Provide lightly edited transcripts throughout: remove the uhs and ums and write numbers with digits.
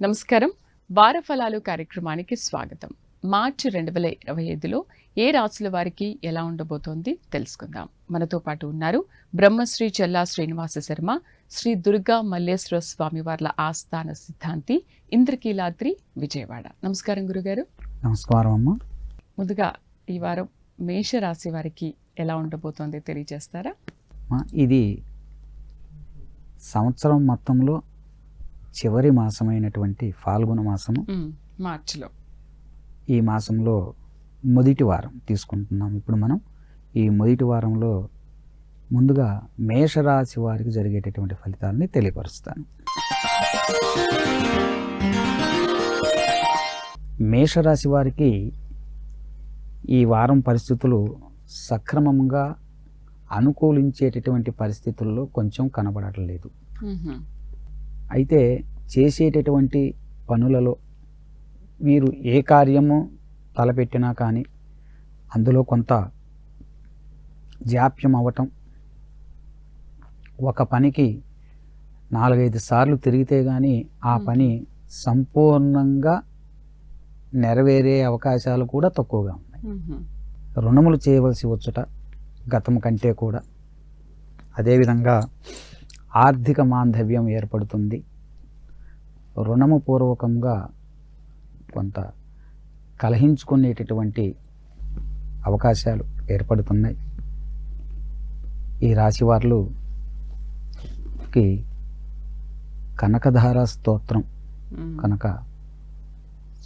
నమస్కారం. వారఫలాలు కార్యక్రమానికి స్వాగతం. మార్చి 2025లో ఏ రాశుల వారికి ఎలా ఉండబోతోంది తెలుసుకుందాం. మనతో పాటు ఉన్నారు బ్రహ్మశ్రీ చెల్లా శ్రీనివాస శర్మ, శ్రీ దుర్గా మల్లేశ్వర స్వామి వార్ల ఆస్థాన సిద్ధాంతి, ఇంద్రకీలాద్రి, విజయవాడ. నమస్కారం గురుగారు. నమస్కారం అమ్మ. ముందుగా ఈ వారం మేషరాశి వారికి ఎలా ఉండబోతోంది తెలియజేస్తారా? ఇది సంవత్సరం మొత్తంలో చివరి మాసమైనటువంటి ఫాల్గుణ మాసము, మార్చిలో ఈ మాసంలో మొదటి వారం తీసుకుంటున్నాం. ఇప్పుడు మనం ఈ మొదటి వారంలో ముందుగా మేషరాశి వారికి జరిగేటటువంటి ఫలితాలని తెలియపరుస్తాను. మేషరాశి వారికి ఈ వారం పరిస్థితులు సక్రమంగా అనుకూలించేటటువంటి పరిస్థితుల్లో కొంచెం కనబడట్లేదు. అయితే చేసేటటువంటి పనులలో వీరు ఏ కార్యము తలపెట్టినా కానీ అందులో కొంత జాప్యం అవ్వటం, ఒక పనికి 4-5 సార్లు తిరిగితే కానీ ఆ పని సంపూర్ణంగా నెరవేరే అవకాశాలు కూడా తక్కువగా ఉన్నాయి. రుణములు చేయవలసి వచ్చుట గతం కంటే కూడా, అదేవిధంగా ఆర్థిక మాంధవ్యం ఏర్పడుతుంది. రుణము పూర్వకంగా కొంత కలహించుకునేటటువంటి అవకాశాలు ఏర్పడుతున్నాయి. ఈ రాశి వారికి కనకధార స్తోత్రం కనుక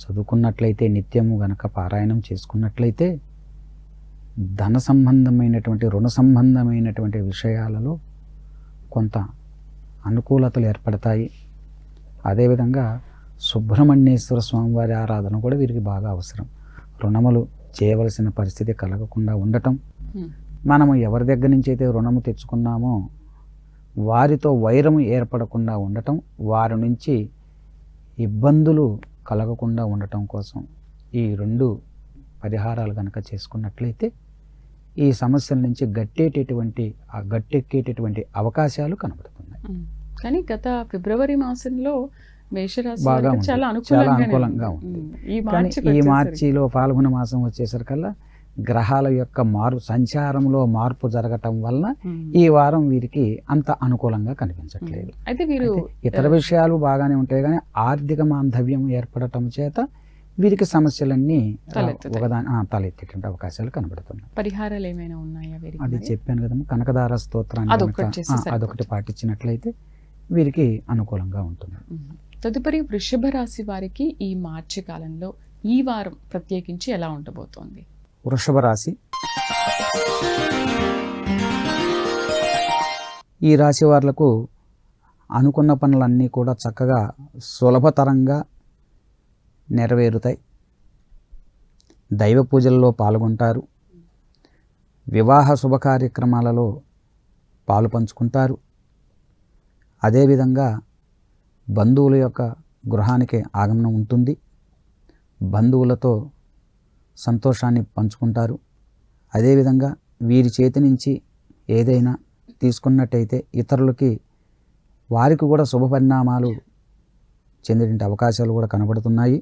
చదువుకున్నట్లయితే, నిత్యము గనక పారాయణం చేసుకున్నట్లయితే ధన సంబంధమైనటువంటి, రుణ సంబంధమైనటువంటి విషయాలలో కొంత అనుకూలతలు ఏర్పడతాయి. అదేవిధంగా సుబ్రహ్మణ్యేశ్వర స్వామివారి ఆరాధన కూడా వీరికి బాగా అవసరం. రుణములు చేయవలసిన పరిస్థితి కలగకుండా ఉండటం, మనము ఎవరి దగ్గర నుంచి అయితే రుణము తెచ్చుకున్నామో వారితో వైరము ఏర్పడకుండా ఉండటం, వారి నుంచి ఇబ్బందులు కలగకుండా ఉండటం కోసం ఈ 2 పరిహారాలు కనుక చేసుకున్నట్లయితే ఈ సమస్యల నుంచి గట్టెక్కేటటువంటి అవకాశాలు కనబడుతున్నాయి. కానీ గత ఫిబ్రవరి మాసంలో మేషరాశి బాగా చాలా అనుకూలంగా ఉంది. ఈ మార్చిలో ఫాల్గుణ మాసం వచ్చేసరికల్లా గ్రహాల యొక్క సంచారంలో మార్పు జరగటం వలన ఈ వారం వీరికి అంత అనుకూలంగా కనిపించట్లేదు. అయితే వీరు ఇతర విషయాలు బాగానే ఉంటాయి, కానీ ఆర్థిక మాంధవ్యం ఏర్పడటం చేత వీరికి సమస్యలన్నీ తలెత్తేటువంటి అవకాశాలు కనబడుతున్నాయి. పరిహారాలు ఏమైనా ఉన్నాయా? అది చెప్పాను కదమ్మా, కనకధార స్తోత్రాన్ని అదొకటి పాటించినట్లయితే వీరికి అనుకూలంగా ఉంటుంది. తదుపరి వృషభ రాశి వారికి ఈ మార్చి కాలంలో ఈ వారం ప్రత్యేకించి ఎలా ఉండబోతోంది? వృషభ రాశి, ఈ రాశి వాళ్లకు అనుకున్న పనులన్నీ కూడా చక్కగా సులభతరంగా నెరవేరుతాయి. దైవ పూజల్లో పాల్గొంటారు. వివాహ శుభ కార్యక్రమాలలో పాలు పంచుకుంటారు. అదేవిధంగా బంధువుల యొక్క గృహానికి ఆగమనం ఉంటుంది. బంధువులతో సంతోషాన్ని పంచుకుంటారు. అదేవిధంగా వీరి చేతి నుంచి ఏదైనా తీసుకున్నట్టయితే ఇతరులకి, వారికి కూడా శుభ పరిణామాలు చెందేటువంటి అవకాశాలు కూడా కనబడుతున్నాయి.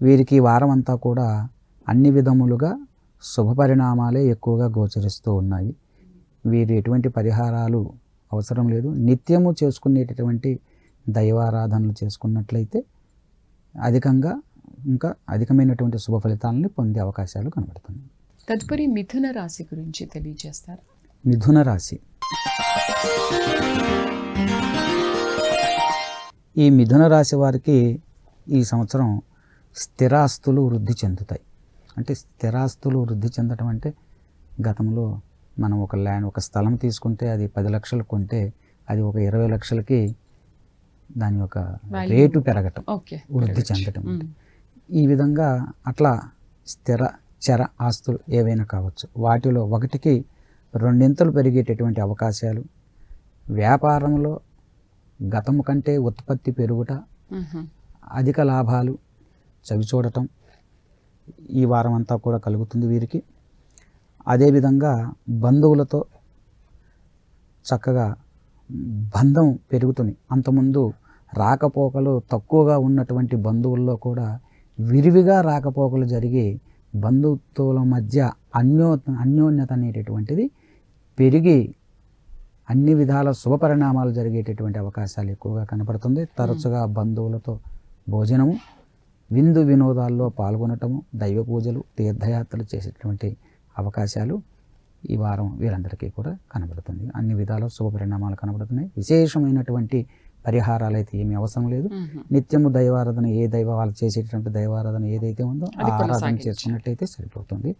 వీరికి వారం అంతా కూడా అన్ని విధములుగా శుభ పరిణామాలే ఎక్కువగా గోచరిస్తూ ఉన్నాయి. వీరు ఎటువంటి పరిహారాలు అవసరం లేదు. నిత్యము చేసుకునేటటువంటి దైవారాధనలు చేసుకున్నట్లయితే ఇంకా అధికమైనటువంటి శుభ ఫలితాలని పొందే అవకాశాలు కనబడుతున్నాయి. తదుపరి మిథున రాశి గురించి తెలియజేస్తారు. మిథున రాశి, ఈ మిథున రాశి వారికి ఈ సంవత్సరం స్థిరాస్తులు వృద్ధి చెందుతాయి. అంటే స్థిరాస్తులు వృద్ధి చెందటం అంటే, గతంలో మనం ఒక స్థలం తీసుకుంటే అది 10 లక్షలు కొంటే అది ఒక 20 లక్షలకి దాని యొక్క రేటు పెరగటం, వృద్ధి చెందటం. ఈ విధంగా అట్లా చర ఆస్తులు ఏవైనా కావచ్చు, వాటిలో 1కి 2 పెరిగేటటువంటి అవకాశాలు, వ్యాపారంలో గతం కంటే ఉత్పత్తి పెరుగుట, అధిక లాభాలు చవిచూడటం ఈ వారం అంతా కూడా కలుగుతుంది వీరికి. అదేవిధంగా బంధువులతో చక్కగా బంధం పెరుగుతుంది. అంతకుముందు రాకపోకలు తక్కువగా ఉన్నటువంటి బంధువుల్లో కూడా విరివిగా రాకపోకలు జరిగి బంధుత్వాల మధ్య అన్యోన్యత అనేటటువంటిది పెరిగి అన్ని విధాల శుభపరిణామాలు జరిగేటటువంటి అవకాశాలు ఎక్కువగా కనపడుతుంది. తరచుగా బంధువులతో భోజనము, విందు వినోదాల్లో పాల్గొనటము, దైవ పూజలు, తీర్థయాత్రలు చేసేటువంటి అవకాశాలు ఈ వారం వీరందరికీ కూడా కనబడుతుంది. అన్ని విధాల శుభపరిణామాలు కనబడుతున్నాయి. విశేషమైనటువంటి పరిహారాలు అయితే ఏమీ అవసరం లేదు. నిత్యము దైవారాధన, ఏ దైవ వాళ్ళు చేసేటటువంటి దైవారాధన ఏదైతే ఉందో ఆ ఆరాధన చేసుకున్నట్టయితే సరిపోతుంది.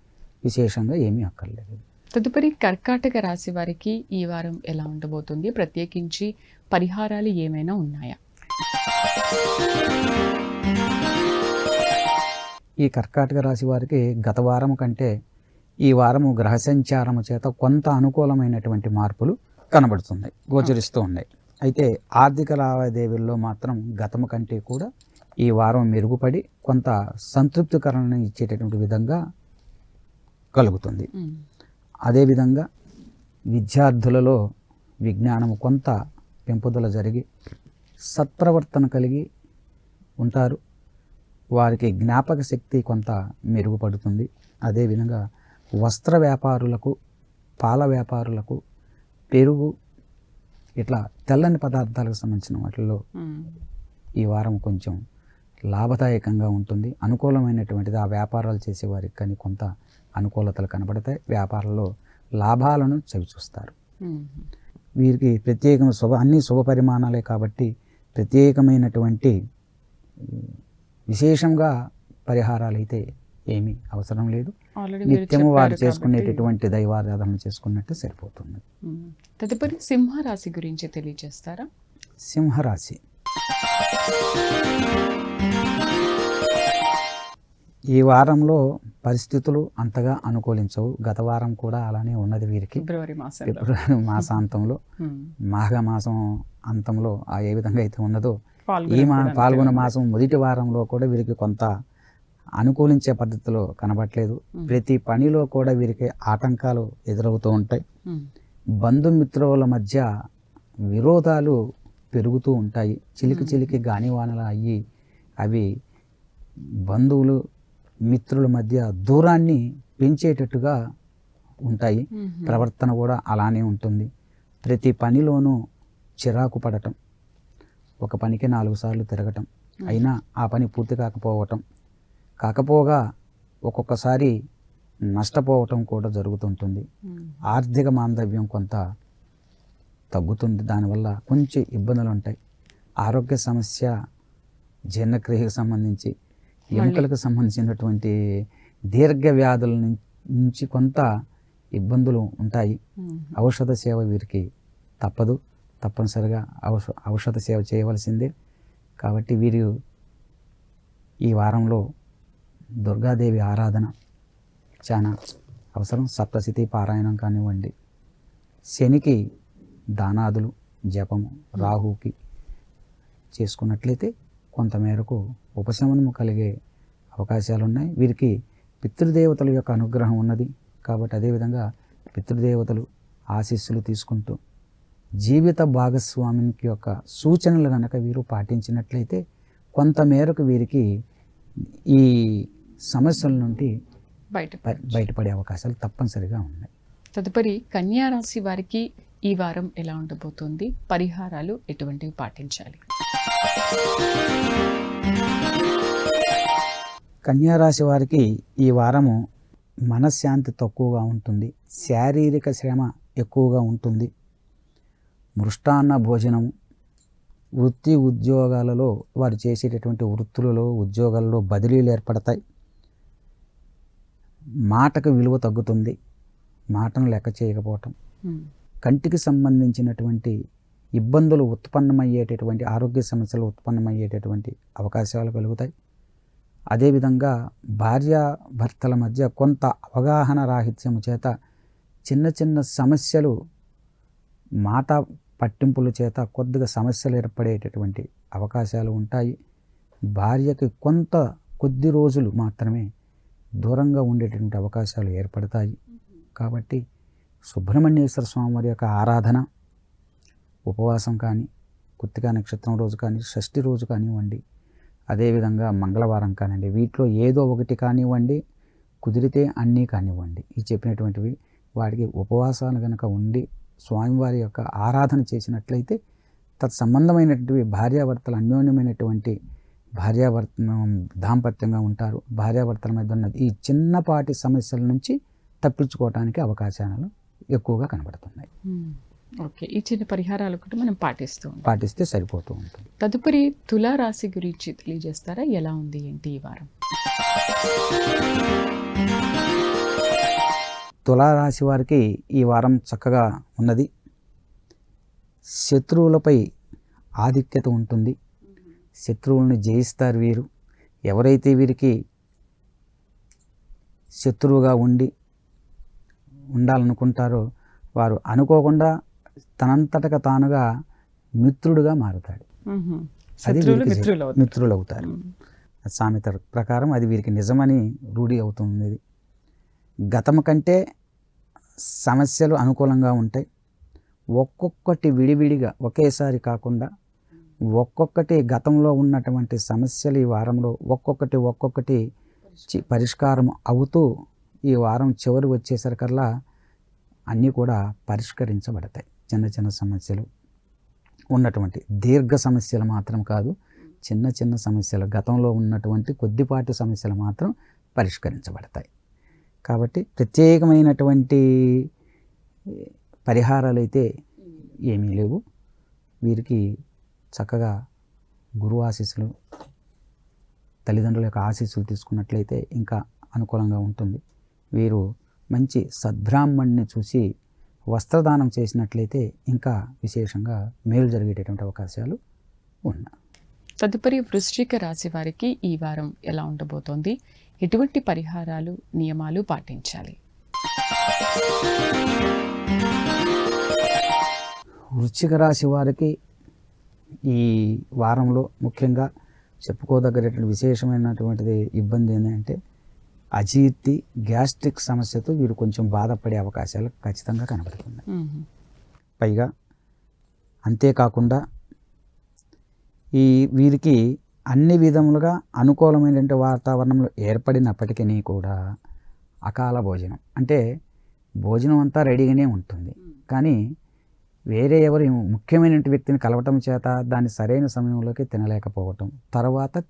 విశేషంగా ఏమీ అక్కర్లేదు. తదుపరి కర్కాటక రాశి వారికి ఈ వారం ఎలా ఉండబోతుంది? ప్రత్యేకించి పరిహారాలు ఏమైనా ఉన్నాయా? ఈ కర్కాటక రాశి వారికి గత వారం కంటే ఈ వారము గ్రహ సంచారము చేత కొంత అనుకూలమైనటువంటి మార్పులు కనబడుతున్నాయి, గోచరిస్తూ ఉన్నాయి. అయితే ఆర్థిక లావాదేవీల్లో మాత్రం గతము కంటే కూడా ఈ వారం మెరుగుపడి కొంత సంతృప్తికరణ ఇచ్చేటటువంటి విధంగా కలుగుతుంది. అదేవిధంగా విద్యార్థులలో విజ్ఞానము కొంత పెంపుదల జరిగి సత్ప్రవర్తన కలిగి ఉంటారు. వారికి జ్ఞాపక శక్తి కొంత మెరుగుపడుతుంది. అదేవిధంగా వస్త్ర వ్యాపారులకు, పాల వ్యాపారులకు, పెరుగు ఇట్లా తెల్లని పదార్థాలకు సంబంధించిన వాటిల్లో ఈ వారం కొంచెం లాభదాయకంగా ఉంటుంది. అనుకూలమైనటువంటిది ఆ వ్యాపారాలు చేసే వారికి కానీ కొంత అనుకూలతలు కనబడతాయి. వ్యాపారంలో లాభాలను చవిచూస్తారు. వీరికి ప్రత్యేకమైన అన్ని శుభ పరిమాణాలే కాబట్టి ప్రత్యేకమైనటువంటి విశేషంగా పరిహారాలు అయితే ఏమీ అవసరం లేదు. నిత్యము వారు చేసుకునేటటువంటి దైవారాధన చేసుకున్నట్టు సరిపోతుంది. తదుపరి సింహరాశి గురించి తెలియజేస్తారా? సింహరాశి ఈ వారంలో పరిస్థితులు అంతగా అనుకూలించవు. గత వారం కూడా అలానే ఉన్నది వీరికి. ఫిబ్రవరి మాసాంతంలో, మాఘ మాసం అంతంలో ఏ విధంగా అయితే ఉన్నదో ఈ పాల్గొన మాసం మొదటి వారంలో కూడా వీరికి కొంత అనుకూలించే పద్ధతిలో కనబడట్లేదు. ప్రతి పనిలో కూడా వీరికి ఆటంకాలు ఎదురవుతూ ఉంటాయి. బంధుమిత్రుల మధ్య విరోధాలు పెరుగుతూ ఉంటాయి. చిలికి గానివానలు అయ్యి అవి బంధువులు మిత్రుల మధ్య దూరాన్ని పెంచేటట్టుగా ఉంటాయి. ప్రవర్తన కూడా అలానే ఉంటుంది. ప్రతి పనిలోనూ చిరాకు పడటం, ఒక పనికి 4 సార్లు తిరగటం, అయినా ఆ పని పూర్తి కాకపోగా ఒక్కొక్కసారి నష్టపోవటం కూడా జరుగుతుంటుంది. ఆర్థిక మాందవ్యం కొంత తగ్గుతుంది. దానివల్ల కొంచెం ఇబ్బందులు ఉంటాయి. ఆరోగ్య సమస్య, జీర్ణక్రియకు సంబంధించి, ఎముకలకు సంబంధించినటువంటి దీర్ఘ వ్యాధుల నుంచి కొంత ఇబ్బందులు ఉంటాయి. ఔషధ సేవ వీరికి తప్పనిసరిగా ఔషధ సేవ చేయవలసిందే. కాబట్టి వీరు ఈ వారంలో దుర్గాదేవి ఆరాధన చాలా అవసరం. సప్తశతి పారాయణం కానివ్వండి, శనికి దానాదులు, జపము, రాహుకి చేసుకున్నట్లయితే కొంతమేరకు ఉపశమనము కలిగే అవకాశాలు ఉన్నాయి. వీరికి పితృదేవతల యొక్క అనుగ్రహం ఉన్నది కాబట్టి అదేవిధంగా పితృదేవతలు ఆశీస్సులు తీసుకుంటూ జీవిత భాగస్వామికి యొక్క సూచనలు కనుక వీరు పాటించినట్లయితే కొంతమేరకు వీరికి ఈ సమస్యల నుండి బయటపడే అవకాశాలు తప్పనిసరిగా ఉన్నాయి. తదుపరి కన్యా రాశి వారికి ఈ వారం ఎలా ఉండబోతుంది? పరిహారాలు ఎటువంటివి పాటించాలి? కన్యా రాశి వారికి ఈ వారము మనశ్శాంతి తక్కువగా ఉంటుంది. శారీరక శ్రమ ఎక్కువగా ఉంటుంది. మృష్టాన్న భోజనము, వృత్తి ఉద్యోగాలలో వారు చేసేటటువంటి వృత్తులలో, ఉద్యోగాలలో బదిలీలు ఏర్పడతాయి. మాటకు విలువ తగ్గుతుంది. మాటను లెక్క చేయకపోవటం, కంటికి సంబంధించినటువంటి ఇబ్బందులు ఉత్పన్నమయ్యేటటువంటి, ఆరోగ్య సమస్యలు ఉత్పన్నమయ్యేటటువంటి అవకాశాలు కలుగుతాయి. అదేవిధంగా భార్యాభర్తల మధ్య కొంత అవగాహన రాహిత్యము చేత చిన్న సమస్యలు, మాట పట్టింపుల చేత కొద్దిగా సమస్యలు ఏర్పడేటటువంటి అవకాశాలు ఉంటాయి. భార్యకి కొద్ది రోజులు మాత్రమే దూరంగా ఉండేటువంటి అవకాశాలు ఏర్పడతాయి. కాబట్టి సుబ్రహ్మణ్యేశ్వర స్వామి వారి యొక్క ఆరాధన, ఉపవాసం కానీ, కృత్తికా నక్షత్రం రోజు కానీ, షష్ఠి రోజు కానివ్వండి, అదేవిధంగా మంగళవారం కానివ్వండి, వీటిలో ఏదో ఒకటి కానివ్వండి, కుదిరితే అన్నీ కానివ్వండి, ఈ చెప్పినటువంటివి వాటికి ఉపవాసాలు కనుక ఉండి స్వామివారి యొక్క ఆరాధన చేసినట్లయితే తత్సంబంధమైనటువంటి భార్యాభర్తలు అన్యోన్యమైనటువంటి దాంపత్యంగా ఉంటారు. భార్యాభర్తల మధ్య ఉన్న ఈ చిన్నపాటి సమస్యల నుంచి తప్పించుకోవడానికి అవకాశాలు ఎక్కువగా కనబడుతున్నాయి. ఓకే, ఈ చిన్న పరిహారాలు కూడా మనం పాటిస్తే సరిపోతూ ఉంటుంది. తదుపరి తులారాశి గురించి తెలియజేస్తారా? ఎలా ఉంది ఏంటి ఈ వారం? తులారాశి వారికి ఈ వారం చక్కగా ఉన్నది. శత్రువులపై ఆధిక్యత ఉంటుంది. శత్రువులను జయిస్తారు వీరు. ఎవరైతే వీరికి శత్రువుగా ఉండాలనుకుంటారో వారు అనుకోకుండా తనంతటగా తానుగా మిత్రుడుగా మారుతాడు. అది మిత్రులు అవుతారు. సామెత ప్రకారం అది వీరికి నిజమని రూఢి అవుతుంది. గతం కంటే సమస్యలు అనుకూలంగా ఉంటాయి. ఒక్కొక్కటి విడివిడిగా ఒకేసారి కాకుండా ఒక్కొక్కటి గతంలో ఉన్నటువంటి సమస్యలు ఈ వారంలో ఒక్కొక్కటి పరిష్కారం అవుతూ ఈ వారం చివరి వచ్చేసరికల్లా అన్నీ కూడా పరిష్కరించబడతాయి. చిన్న చిన్న సమస్యలు ఉన్నటువంటి దీర్ఘ సమస్యలు మాత్రం కాదు, చిన్న చిన్న సమస్యలు గతంలో ఉన్నటువంటి కొద్దిపాటి సమస్యలు మాత్రం పరిష్కరించబడతాయి. కాబట్టి ప్రత్యేకమైనటువంటి పరిహారాలు అయితే ఏమీ లేవు. వీరికి చక్కగా గురువు ఆశీస్సులు, తల్లిదండ్రుల యొక్క ఆశీస్సులు తీసుకున్నట్లయితే ఇంకా అనుకూలంగా ఉంటుంది. వీరు మంచి సద్బ్రాహ్మణ్ణి చూసి వస్త్రదానం చేసినట్లయితే ఇంకా విశేషంగా మేలు జరిగేటటువంటి అవకాశాలు ఉన్నాయి. తదుపరి వృశ్చిక రాశి వారికి ఈ వారం ఎలా ఉండబోతోంది? ఎటువంటి పరిహారాలు, నియమాలు పాటించాలి? వృశ్చిక రాశి వారికి ఈ వారంలో ముఖ్యంగా చెప్పుకోదగ్గటువంటి విశేషమైనటువంటిది ఇబ్బంది ఏంటంటే అజీర్తి, గ్యాస్ట్రిక్ సమస్యతో వీరు కొంచెం బాధపడే అవకాశాలు ఖచ్చితంగా కనబడుతున్నాయి. పైగా అంతేకాకుండా వీరికి అన్ని విధములుగా అనుకూలమైనటువంటి వాతావరణంలో ఏర్పడినప్పటికీ కూడా అకాల భోజనం అంటే భోజనం అంతా రెడీగానే ఉంటుంది, కానీ వేరే ఎవరు ముఖ్యమైన వ్యక్తిని కలవటం చేత దాన్ని సరైన సమయంలోకి తినలేకపోవటం, తర్వాత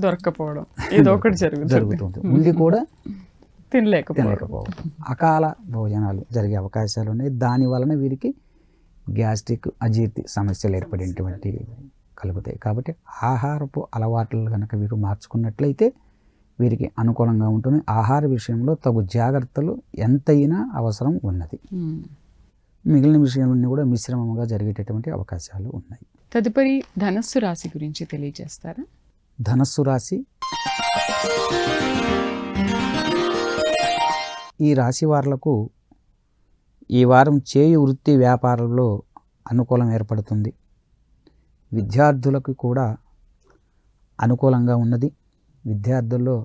దొరకపోవడం ఏదో ఒకటి జరుగుతుంది, ఉండి కూడా తినలేకపోవడం, అకాల భోజనాలు జరిగే అవకాశాలు ఉన్నాయి. దాని వలన వీరికి గ్యాస్ట్రిక్, అజీర్తి సమస్యలు ఏర్పడేటువంటి కలుగుతాయి. కాబట్టి ఆహారపు అలవాట్లు కనుక వీరు మార్చుకున్నట్లయితే వీరికి అనుకూలంగా ఉంటుంది. ఆహార విషయంలో తగు జాగ్రత్తలు ఎంతైనా అవసరం ఉన్నది. మిగిలిన విషయాలన్నీ కూడా మిశ్రమంగా జరిగేటటువంటి అవకాశాలు ఉన్నాయి. తదుపరి ధనస్సు రాశి గురించి తెలియజేస్తారా? ధనస్సు రాశి, ఈ రాశి వారులకు ఈ వారం చేయు వృత్తి వ్యాపారంలో అనుకూలం ఏర్పడుతుంది. విద్యార్థులకు కూడా అనుకూలంగా ఉన్నది. విద్యార్థుల్లో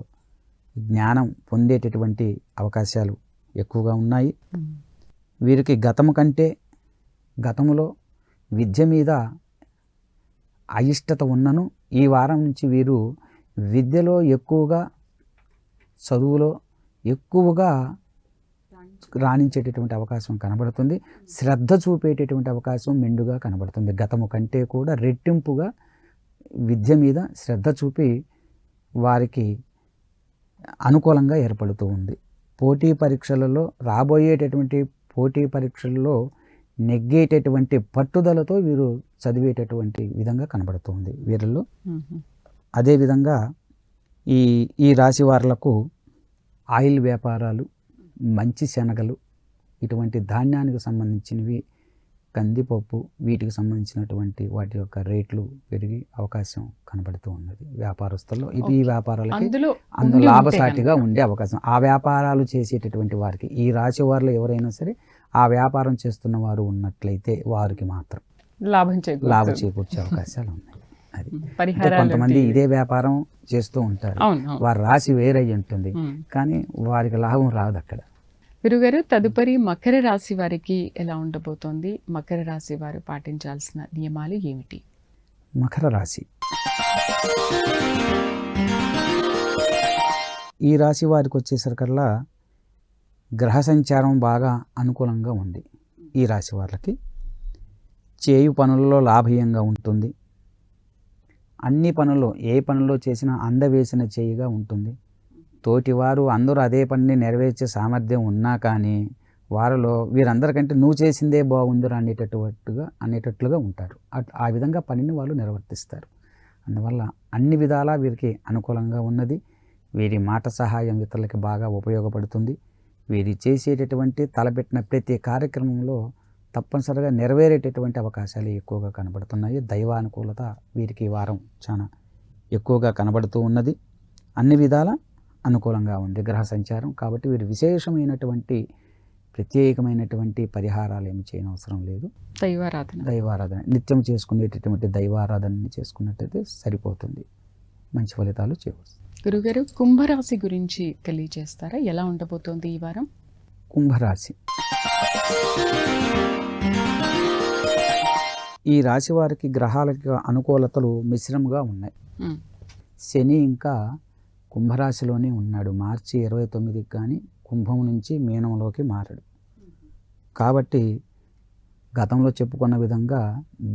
జ్ఞానం పొందేటటువంటి అవకాశాలు ఎక్కువగా ఉన్నాయి. వీరికి గతములో విద్య మీద అయిష్టత ఉన్నను ఈ వారం నుంచి వీరు విద్యలో ఎక్కువగా, చదువులో ఎక్కువగా రాణించేటటువంటి అవకాశం కనబడుతుంది. శ్రద్ధ చూపేటటువంటి అవకాశం మెండుగా కనబడుతుంది. గతము కంటే కూడా రెట్టింపుగా విద్య మీద శ్రద్ధ చూపి వారికి అనుకూలంగా ఏర్పడుతూ ఉంది. రాబోయేటటువంటి పోటీ పరీక్షలలో నెగ్గేటటువంటి పట్టుదలతో వీరు చదివేటటువంటి విధంగా కనబడుతుంది వీరిలో. అదేవిధంగా ఈ రాశి వారులకు ఆయిల్ వ్యాపారాలు, మంచి శనగలు, ఇటువంటి ధాన్యానికి సంబంధించినవి, కందిపప్పు, వీటికి సంబంధించినటువంటి వాటి యొక్క రేట్లు పెరిగి అవకాశం కనబడుతూ ఉన్నది వ్యాపారస్తుల్లో. ఈ వ్యాపారాలకి అందులో లాభసాటిగా ఉండే అవకాశం. ఆ వ్యాపారాలు చేసేటటువంటి వారికి, ఈ రాశి వారిలో ఎవరైనా సరే ఆ వ్యాపారం చేస్తున్న వారు ఉన్నట్లయితే వారికి మాత్రం లాభం చేకూర్చే అవకాశాలు ఉన్నాయి. అది కొంతమంది ఇదే వ్యాపారం చేస్తూ ఉంటారు, వారి రాశి వేరై ఉంటుంది, కానీ వారికి లాభం రాదు అక్కడ. గురుగారు, తదుపరి మకర రాశి వారికి ఎలా ఉండబోతోంది? మకర రాశి వారు పాటించాల్సిన నియమాలు ఏమిటి? మకర రాశి ఈ రాశి వారికి వచ్చేసరికల్లా గ్రహ సంచారం బాగా అనుకూలంగా ఉంది. ఈ రాశి వాళ్ళకి చేయు పనుల్లో లాభీయంగా ఉంటుంది. అన్ని పనుల్లో ఏ పనుల్లో చేసినా అందవేసిన చేయిగా ఉంటుంది. తోటివారు అందరూ అదే పనిని నెరవేర్చే సామర్థ్యం ఉన్నా కానీ వారిలో వీరందరికంటే నువ్వు చేసిందే బాగుందిరా అనేటట్లుగా ఉంటారు. ఆ విధంగా పనిని వాళ్ళు నిర్వర్తిస్తారు. అందువల్ల అన్ని విధాలా వీరికి అనుకూలంగా ఉన్నది. వీరి మాట సహాయం ఇతరులకి బాగా ఉపయోగపడుతుంది. వీరి చేసేటటువంటి తలపెట్టిన ప్రతి కార్యక్రమంలో తప్పనిసరిగా నెరవేరేటటువంటి అవకాశాలు ఎక్కువగా కనబడుతున్నాయి. దైవానుకూలత వీరికి ఈ వారం చాలా ఎక్కువగా కనబడుతూ ఉన్నది. అన్ని విధాల అనుకూలంగా ఉంది గ్రహ సంచారం. కాబట్టి వీరు విశేషమైనటువంటి ప్రత్యేకమైనటువంటి పరిహారాలు ఏమి చేయనవసరం లేదు. దైవారాధన నిత్యం చేసుకునేటటువంటి దైవారాధనని చేసుకున్నట్టయితే సరిపోతుంది. మంచి ఫలితాలు చేయవచ్చు. గురుగారు, కుంభరాశి గురించి తెలియజేస్తారా? ఎలా ఉండబోతోంది ఈ వారం? కుంభరాశి ఈ రాశి వారికి గ్రహాలకి అనుకూలతలు మిశ్రమంగా ఉన్నాయి. శని ఇంకా కుంభరాశిలోనే ఉన్నాడు. మార్చి 29కి కానీ కుంభం నుంచి మీనంలోకి మారాడు. కాబట్టి గతంలో చెప్పుకున్న విధంగా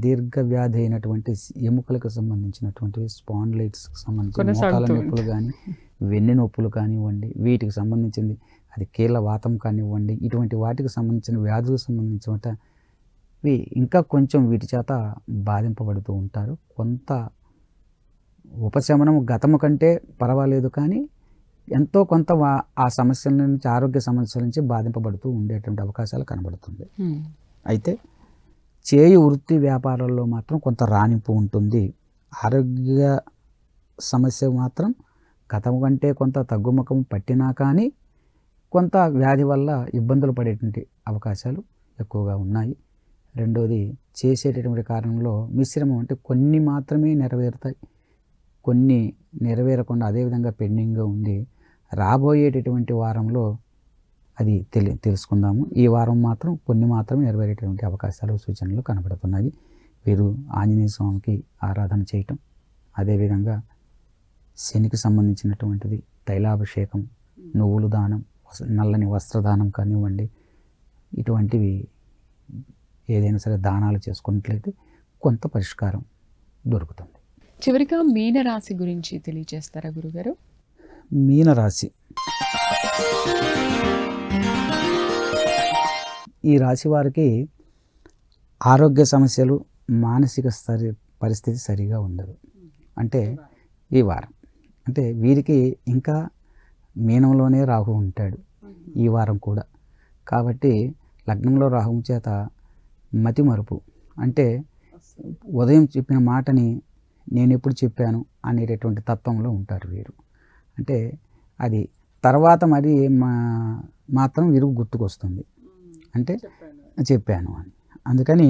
దీర్ఘవ్యాధి అయినటువంటి ఎముకలకు సంబంధించినటువంటి స్పాండిలైటిస్కి సంబంధించిన మోకాల నొప్పులు కానీ వెన్ను నొప్పులు కానివ్వండి, వీటికి సంబంధించింది అది కీళ్ళ వాతం కానివ్వండి, ఇటువంటి వాటికి సంబంధించిన వ్యాధులకు సంబంధించిన ఇంకా కొంచెం వీటి చేత బాధింపబడుతూ ఉంటారు. కొంత ఉపశమనం గతము కంటే పర్వాలేదు, కానీ ఎంతో కొంత ఆ సమస్యల నుంచి, ఆరోగ్య సమస్యల నుంచి బాధింపబడుతూ ఉండేటువంటి అవకాశాలు కనబడుతుంది. అయితే చేయు వృత్తి వ్యాపారాల్లో మాత్రం కొంత రాణింపు ఉంటుంది. ఆరోగ్య సమస్య మాత్రం గతం కంటే కొంత తగ్గుముఖం పట్టినా కానీ కొంత వ్యాధి వల్ల ఇబ్బందులు పడేటువంటి అవకాశాలు ఎక్కువగా ఉన్నాయి. రెండోది, చేసేటటువంటి కారణంలో మిశ్రమం, అంటే కొన్ని మాత్రమే నెరవేరుతాయి, కొన్ని నెరవేరకుండా అదేవిధంగా పెండింగ్గా ఉండి రాబోయేటటువంటి వారంలో అది తెలుసుకుందాము. ఈ వారం మాత్రం కొన్ని మాత్రమే నెరవేరేటువంటి అవకాశాలు, సూచనలు కనబడుతున్నాయి. వీరు ఆంజనేయ స్వామికి ఆరాధన చేయటం, అదేవిధంగా శనికి సంబంధించినటువంటిది తైలాభిషేకం, నువ్వులు దానం, నల్లని వస్త్రదానం కానివ్వండి, ఇటువంటివి ఏదైనా సరే దానాలు చేసుకున్నట్లయితే కొంత పరిష్కారం దొరుకుతుంది. చివరిగా మీనరాశి గురించి తెలియజేస్తారా గురుగారు? మీనరాశి ఈ రాశి వారికి ఆరోగ్య సమస్యలు, మానసిక పరిస్థితి సరిగా ఉండదు. అంటే ఈ వారం అంటే వీరికి ఇంకా మీనంలోనే రాహు ఉంటాడు ఈ వారం కూడా. కాబట్టి లగ్నంలో రాహు చేత మతిమరుపు, అంటే ఉదయం చెప్పిన మాటని నేను ఎప్పుడు చెప్పాను అనేటటువంటి తత్వంలో ఉంటారు వీరు. అంటే అది తర్వాత మరి మాత్రం వీరికి గుర్తుకొస్తుంది, అంటే చెప్పాను అని. అందుకని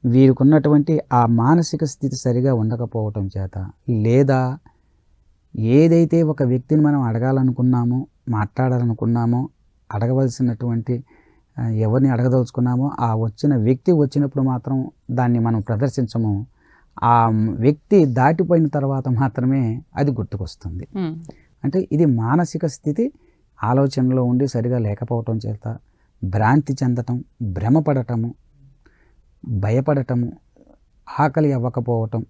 వీరికి ఉన్నటువంటి ఆ మానసిక స్థితి సరిగా ఉండకపోవటం చేత, లేదా ఏదైతే ఒక వ్యక్తిని మనం అడగాలనుకున్నామో, మాట్లాడాలనుకున్నామో, అడగవలసినటువంటి ఎవరిని అడగదలుచుకున్నామో ఆ వచ్చిన వ్యక్తి వచ్చినప్పుడు మాత్రం దాన్ని మనం ప్రదర్శించము. ఆ వ్యక్తి దాటిపోయిన తర్వాత మాత్రమే అది గుర్తుకొస్తుంది. అంటే ఇది మానసిక స్థితి ఆలోచనలో ఉండి సరిగా లేకపోవటం చేత భ్రాంతి చెందటం, భ్రమపడటము, భయపడటము, ఆకలి అవ్వకపోవటం,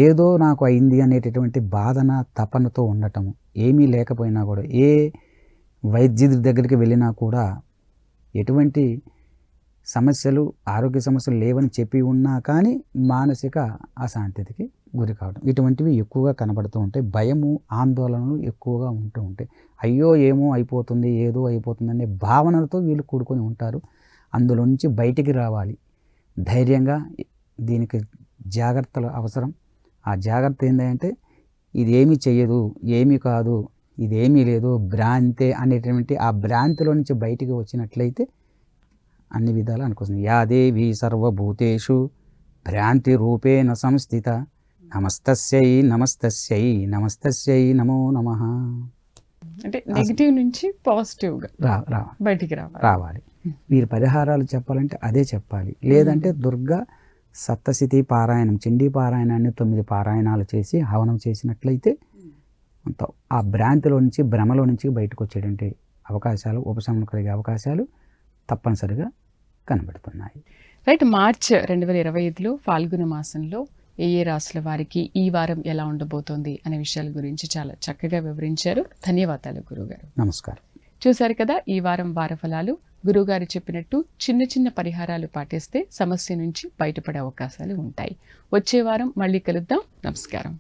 ఏదో నాకు అయింది అనేటటువంటి బాధన, తపనతో ఉండటము, ఏమీ లేకపోయినా కూడా, ఏ వైద్యుడి దగ్గరికి వెళ్ళినా కూడా ఎటువంటి సమస్యలు, ఆరోగ్య సమస్యలు లేవని చెప్పి ఉన్నా కానీ మానసిక అశాంతికి గురి కావడం, ఇటువంటివి ఎక్కువగా కనబడుతూ ఉంటాయి. భయము, ఆందోళనలు ఎక్కువగా ఉంటూ ఉంటాయి. అయ్యో ఏమో అయిపోతుంది, ఏదో అయిపోతుంది అనే భావనలతో వీళ్ళు కూడుకొని ఉంటారు. అందులో నుంచి బయటికి రావాలి ధైర్యంగా. దీనికి జాగ్రత్తలు అవసరం. ఆ జాగ్రత్త ఏంటంటే ఇది ఏమీ చెయ్యదు, ఏమీ కాదు, ఇదేమీ లేదు, భ్రాంతే అనేటువంటి ఆ భ్రాంతిలో నుంచి బయటికి వచ్చినట్లయితే అన్ని విధాలు అనుకోవచ్చు. యా దేవి సర్వభూతేషు భ్రాంతి రూపేణ సంస్థిత నమస్తస్యై నమస్తస్యై నమస్తస్యై నమో నమః. అంటే నెగిటివ్ నుంచి పాజిటివ్గా రావాలి బయటికి రావాలి. రావాలి. వీరి పరిహారాలు చెప్పాలంటే అదే చెప్పాలి. లేదంటే దుర్గా సప్తశతి పారాయణం, చండీ పారాయణాన్ని 9 పారాయణాలు చేసి హవనం చేసినట్లయితే మొత్తం ఆ భ్రాంతిలో నుంచి, భ్రమలో నుంచి బయటకు వచ్చేటువంటి అవకాశాలు, ఉపశమనం కలిగే అవకాశాలు తప్పనిసరిగా కనబడుతున్నాయి. రైట్. మార్చ్ 2025లో ఫాల్గుణ మాసంలో ఏ ఏ రాశుల వారికి ఈ వారం ఎలా ఉండబోతోంది అనే విషయాల గురించి చాలా చక్కగా వివరించారు. ధన్యవాదాలు గురుగారు. నమస్కారం. చూశారు కదా ఈ వారం వారఫలాలు. గురుగారు చెప్పినట్టు చిన్న చిన్న పరిహారాలు పాటిస్తే సమస్య నుంచి బయటపడే అవకాశాలు ఉంటాయి. వచ్చే వారం మళ్ళీ కలుద్దాం. నమస్కారం.